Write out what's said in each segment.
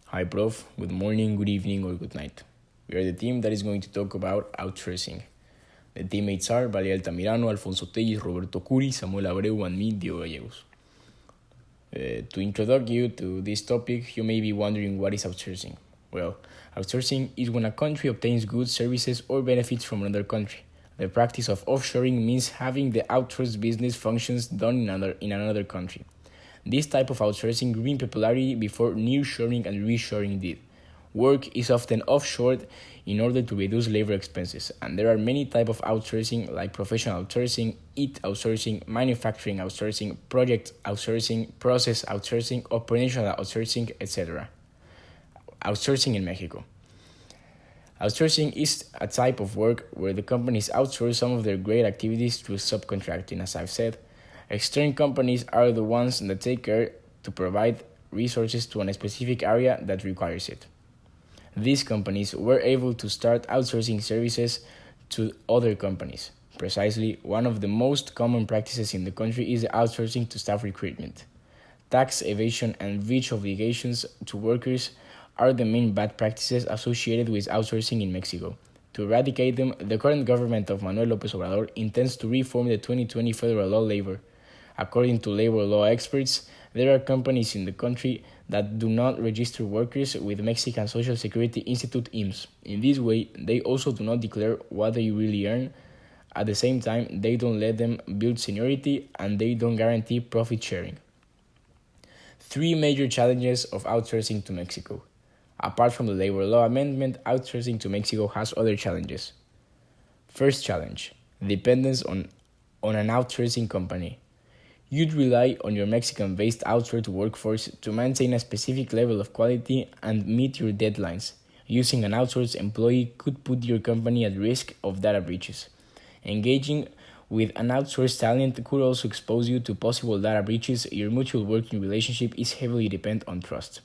Hi, Prof. Good morning, good evening, or good night. We are the team that is going to talk about outsourcing. The teammates are Valeria Altamirano, Alfonso Telles, Roberto Curi, Samuel Abreu, and me, Diego Gallegos. To introduce you to this topic, you may be wondering what is outsourcing. Well, outsourcing is when a country obtains goods, services, or benefits from another country. The practice of offshoring means having the outsourced business functions done in another country. This type of outsourcing gained popularity before nearshoring and reshoring did. Work is often offshored in order to reduce labor expenses, and there are many types of outsourcing like professional outsourcing, IT outsourcing, manufacturing outsourcing, project outsourcing, process outsourcing, operational outsourcing, etc. Outsourcing in Mexico. Outsourcing is a type of work where the companies outsource some of their great activities through subcontracting, as I've said. External companies are the ones that take care to provide resources to a specific area that requires it. These companies were able to start outsourcing services to other companies. Precisely, one of the most common practices in the country is outsourcing to staff recruitment. Tax evasion and breach obligations to workers are the main bad practices associated with outsourcing in Mexico. To eradicate them, the current government of Manuel López Obrador intends to reform the 2020 federal law labor. According to labor law experts, there are companies in the country that do not register workers with Mexican Social Security Institute IMSS. In this way, they also do not declare what they really earn. At the same time, they don't let them build seniority and they don't guarantee profit sharing. Three major challenges of outsourcing to Mexico. Apart from the labor law amendment, outsourcing to Mexico has other challenges. First challenge, dependence on an outsourcing company. You'd rely on your Mexican-based outsourced workforce to maintain a specific level of quality and meet your deadlines. Using an outsourced employee could put your company at risk of data breaches. Engaging with an outsourced talent could also expose you to possible data breaches. Your mutual working relationship is heavily dependent on trust.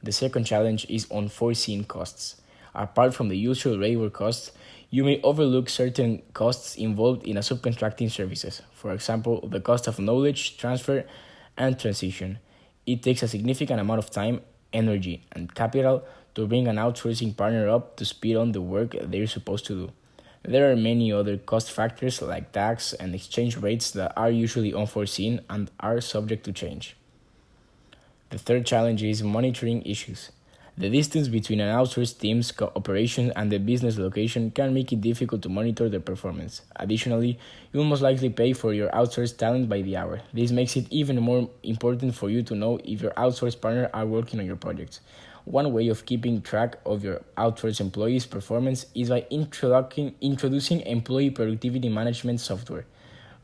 The second challenge is unforeseen costs. Apart from the usual labor costs, you may overlook certain costs involved in a subcontracting services. For example, the cost of knowledge transfer and transition. It takes a significant amount of time, energy, and capital to bring an outsourcing partner up to speed on the work they're supposed to do. There are many other cost factors like tax and exchange rates that are usually unforeseen and are subject to change. The third challenge is monitoring issues. The distance between an outsourced team's operation and the business location can make it difficult to monitor their performance. Additionally, you will most likely pay for your outsourced talent by the hour. This makes it even more important for you to know if your outsourced partner are working on your projects. One way of keeping track of your outsourced employees' performance is by introducing employee productivity management software.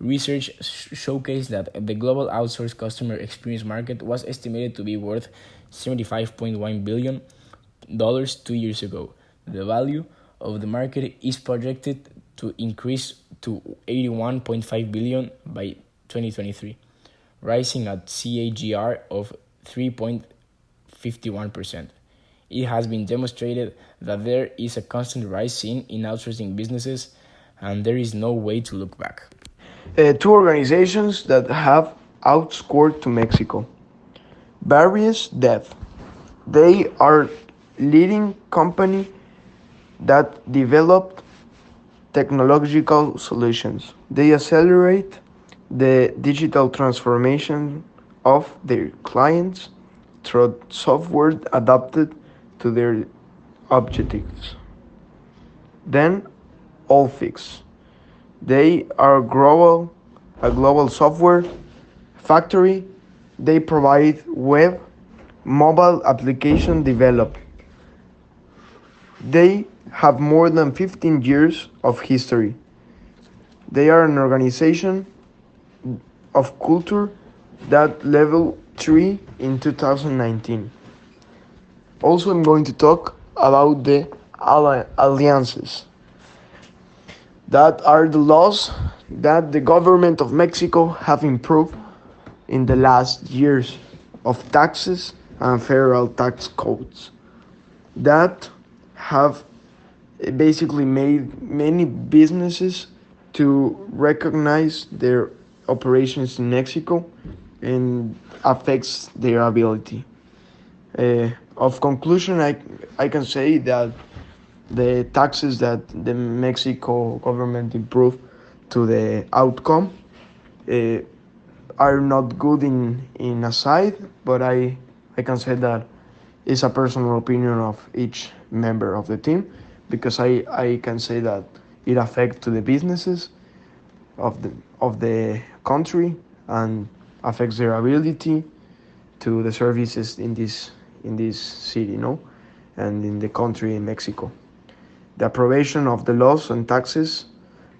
Research showcased that the global outsourced customer experience market was estimated to be worth $75.1 billion 2 years ago. The value of the market is projected to increase to $81.5 billion by 2023, rising at CAGR of 3.51%. It has been demonstrated that there is a constant rise seen in outsourcing businesses, and there is no way to look back. Two organizations that have outscored to Mexico. Various Dev. They are leading company that developed technological solutions. They accelerate the digital transformation of their clients through software adapted to their objectives. Then Allfix. They are a global software factory. They provide web, mobile application development. They have more than 15 years of history. They are an organization of culture that level 3 in 2019. Also, I'm going to talk about the alliances. That are the laws that the government of Mexico have improved in the last years of taxes and federal tax codes that have basically made many businesses to recognize their operations in Mexico and affects their ability. of conclusion, I can say that the taxes that the Mexico government improved to the outcome uh, are not good in a side, but I can say that it's a personal opinion of each member of the team, because I can say that it affects to the businesses of the country and affects their ability to the services in this city, and in the country in Mexico. The approbation of the laws and taxes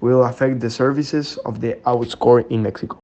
will affect the services of the outscore in Mexico.